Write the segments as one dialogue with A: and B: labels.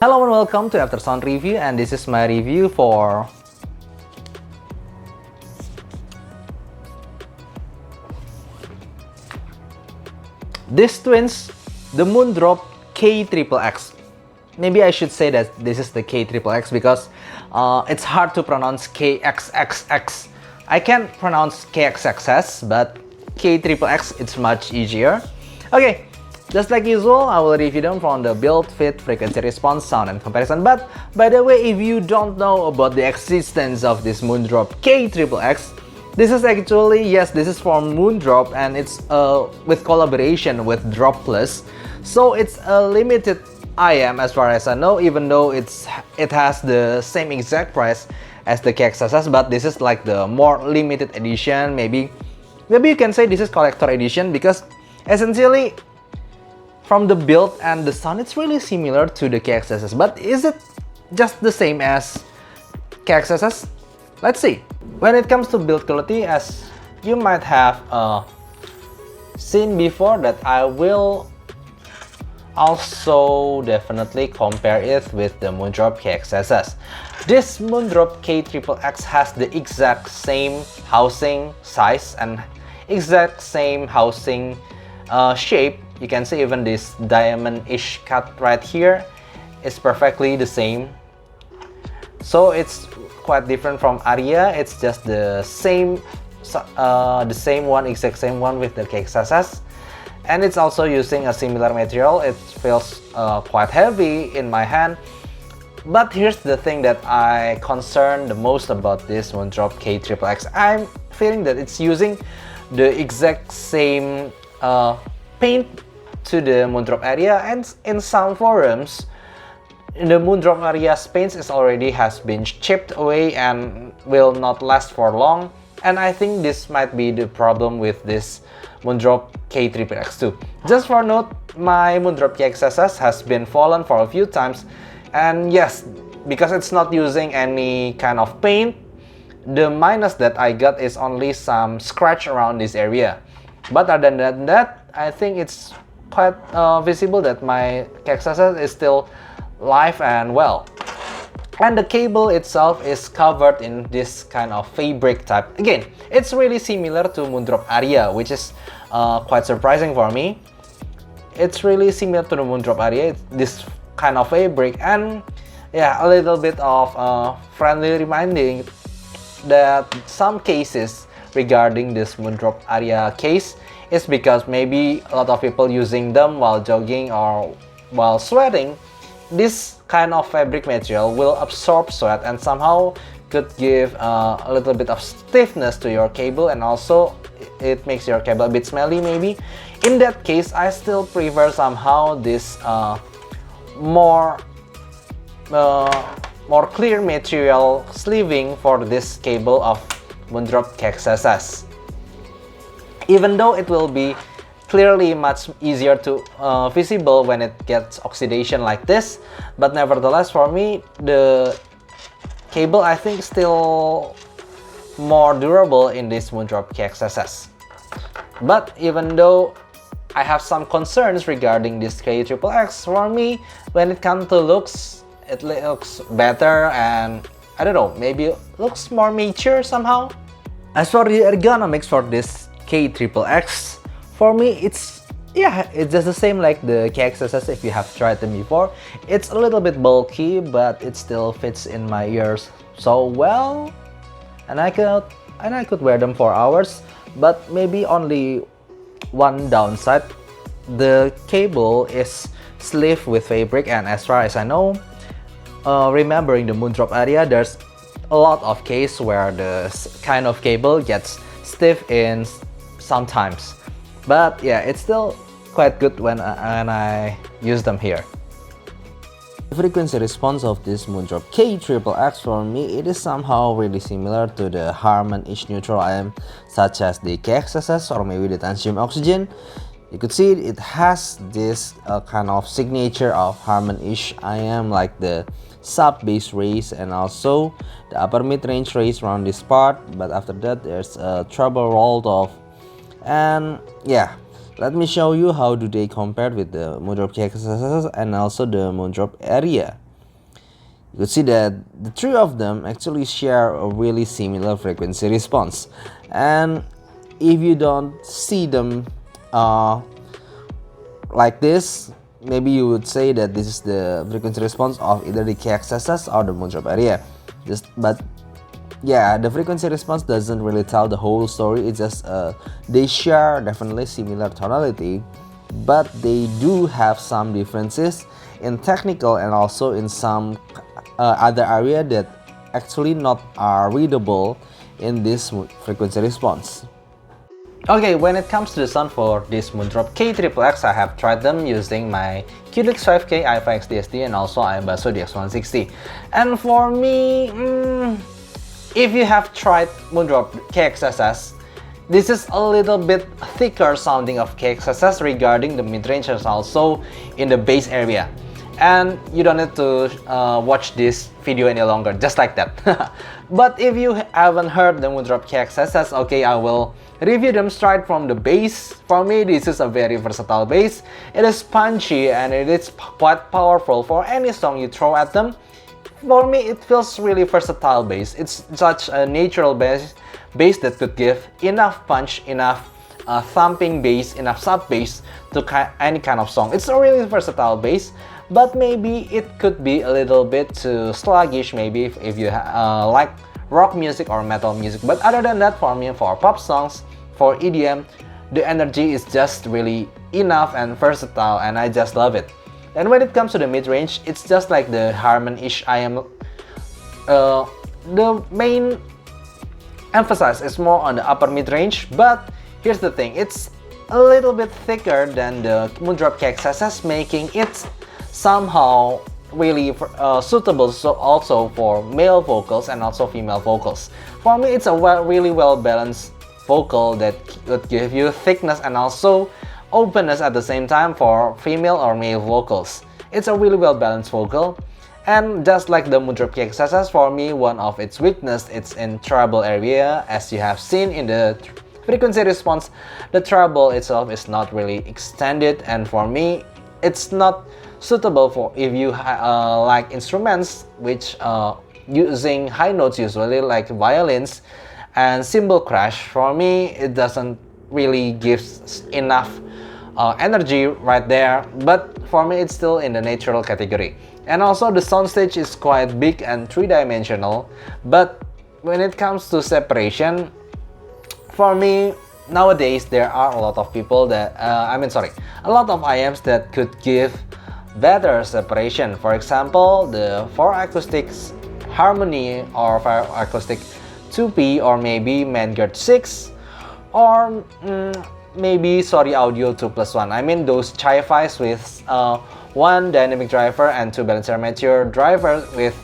A: Hello and welcome to Aftersound Review, and this is my review for this twins, the Moondrop KXXX. Maybe I should say that this is the KXXX because it's hard to pronounce KXXX. I can pronounce KXXS, but KXXX it's much easier. Okay, just like usual, I will review them from the build, fit, frequency response, sound, and comparison. But by the way, if you don't know about the existence of this Moondrop KXXX, this is actually, yes, this is from Moondrop, and it's with collaboration with Drop Plus. So it's a limited IM as far as I know, even though it has the same exact price as the KXXS, but this is like the more limited edition. Maybe you can say this is collector edition because essentially from the build and the sound it's really similar to the KXXS. But is it just the same as KXXS? Let's see. When it comes to build quality, as you might have seen before, that I will also definitely compare it with the Moondrop KXXS. This Moondrop KXXX has the exact same housing size and exact same housing shape. You can see even this diamond-ish cut right here is perfectly the same. So it's quite different from Aria. It's just the same one, exact same one with the KXXS. And it's also using a similar material. It feels quite heavy in my hand. But here's the thing that I concern the most about this Moondrop KXXX. I'm feeling that it's using the exact same paint to the Moondrop Aria, and in some forums the Moondrop Aria's paint has been chipped away and will not last for long. And I think this might be the problem with this Moondrop KXXX too. Just for note, my Moondrop KXXS has been fallen for a few times, and yes, because it's not using any kind of paint, the minus that I got is only some scratch around this area. But other than that, I think it's quite visible that my KXXS is still live and well. And the cable itself is covered in this kind of fabric type. Again, it's really similar to Moondrop Aria, which is quite surprising for me. It's really similar to the Moondrop Aria, this kind of fabric, and yeah, a little bit of friendly reminding that some cases regarding this Moondrop Aria case is because maybe a lot of people using them while jogging or while sweating. This kind of fabric material will absorb sweat and somehow could give a little bit of stiffness to your cable, and also it makes your cable a bit smelly maybe. In that case, I still prefer somehow this more clear material sleeving for this cable of Moondrop KXXS. Even though it will be clearly much easier to visible when it gets oxidation like this, but nevertheless for me the cable I think still more durable in this Moondrop KXXS. But even though I have some concerns regarding this KXXX, for me when it comes to looks, it looks better, and I don't know, maybe it looks more mature somehow. As for the ergonomics for this KXXX, for me it's just the same like the KXXS if you have tried them before. It's a little bit bulky, but it still fits in my ears so well, and I could wear them for hours. But maybe only one downside: the cable is sleeved with fabric, and as far as I know, remembering the Moondrop Aria, there's a lot of cases where the kind of cable gets stiff in sometimes. But yeah, it's still quite good when I use them here. The frequency response of this Moondrop KXXX, for me, it is somehow really similar to the Harman-ish neutral IM such as the KXXS or maybe the Tansium Oxygen. You could see it has this kind of signature of Harman-ish IM, like the sub-bass raise and also the upper mid-range raise around this part, but after that there's a treble rolled off. And yeah, let me show you how do they compare with the Moondrop KXXX and also the Moondrop Aria. you could see that the three of them actually share a really similar frequency response. And if you don't see them like this, maybe you would say that this is the frequency response of either the KXXX or the Moondrop area. But yeah, the frequency response doesn't really tell the whole story. It's just they share definitely similar tonality, but they do have some differences in technical and also in some other area that actually not are readable in this frequency response. Okay, when it comes to the sound for this Moondrop KXXX, I have tried them using my QLix 5K, i5 XDSD, and also iBasso DX160. And for me, if you have tried Moondrop KXXX, this is a little bit thicker sounding of KXXX regarding the mid-range and also in the bass area. And you don't need to watch this video any longer, just like that. But if you haven't heard the Moondrop KXXX, okay, I will review them straight from the bass. For me, this is a very versatile bass. It is punchy and it is quite powerful for any song you throw at them. For me, it feels really versatile bass. It's such a natural bass that could give enough punch, enough thumping bass, enough sub bass to any kind of song. It's a really versatile bass, but maybe it could be a little bit too sluggish maybe if you like rock music or metal music. But other than that, for me, for pop songs, for EDM, the energy is just really enough and versatile, and I just love it. And when it comes to the mid-range, it's just like the Harmon-ish. The main emphasis is more on the upper mid-range, but here's the thing, it's a little bit thicker than the Moondrop KXXX, making it somehow really suitable also for male vocals and also female vocals. For me, it's a really well-balanced vocal that would give you thickness and also openness at the same time for female or male vocals. It's a really well-balanced vocal. And just like the Moondrop KXXX, for me, one of its weakness, it's in treble area. As you have seen in the frequency response, the treble itself is not really extended, and for me, it's not suitable for if you like instruments which using high notes usually, like violins and cymbal crash. For me, it doesn't really give enough energy right there, but for me it's still in the natural category. And also the soundstage is quite big and three-dimensional, but when it comes to separation, for me nowadays there are a lot of people that a lot of IMs that could give better separation. For example, the 4Acoustics Harmony or 4Acoustic 2P, or maybe Vanguard 6, or maybe Sorry Audio 2+1. I mean those chi-fis with one dynamic driver and two balancer mature drivers with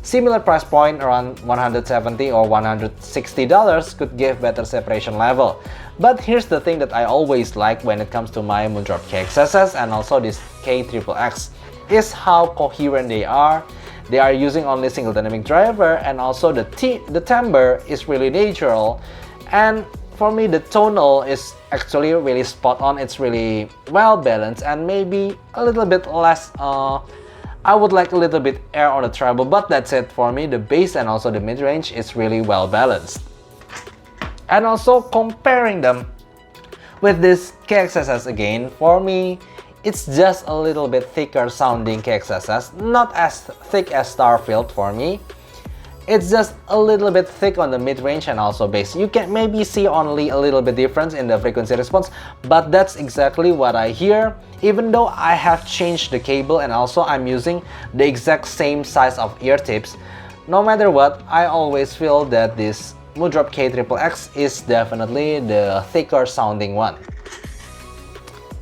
A: similar price point around $170 or $160 could give better separation level. But here's the thing that I always like when it comes to my Moondrop KXXX and also this KXXX is how coherent they are. They are using only single dynamic driver, and also the timbre is really natural, and for me the tonal is actually really spot on. It's really well balanced, and maybe a little bit less I would like a little bit air on the treble, but that's it for me. The bass and also the mid-range is really well balanced. And also comparing them with this KXXX again, for me it's just a little bit thicker sounding KXXX, not as thick as Starfield for me. It's just a little bit thick on the mid-range and also bass. You can maybe see only a little bit difference in the frequency response, but that's exactly what I hear. Even though I have changed the cable and also I'm using the exact same size of ear tips, no matter what, I always feel that this Moondrop KXXX is definitely the thicker sounding one.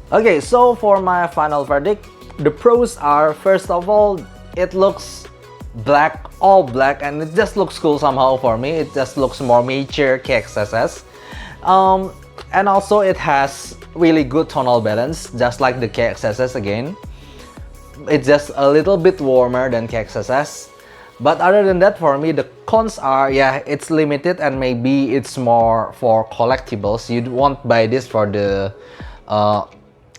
A: Okay, so for my final verdict, the pros are, first of all, it looks black, all black, and it just looks cool somehow for me. It just looks more mature KXXX. And also it has really good tonal balance, just like the KXXX again. It's just a little bit warmer than KXXX. But other than that, for me, the cons are, yeah, it's limited and maybe it's more for collectibles. You won't buy this for the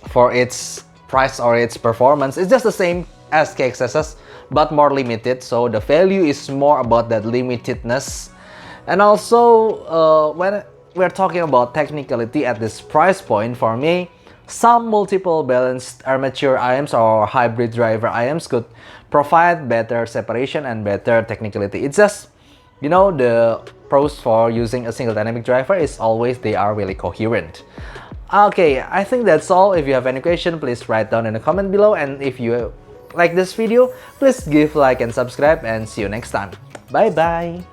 A: for its price or its performance. It's just the same as KXXX, but more limited, so the value is more about that limitedness. And also when we're talking about technicality at this price point, for me, some multiple balanced armature IMs or hybrid driver IMs could provide better separation and better technicality. It's just, you know, the pros for using a single dynamic driver is always they are really coherent. Okay, I think that's all. If you have any question, please write down in the comment below, and if you like this video, please give like and subscribe, and see you next time. Bye bye.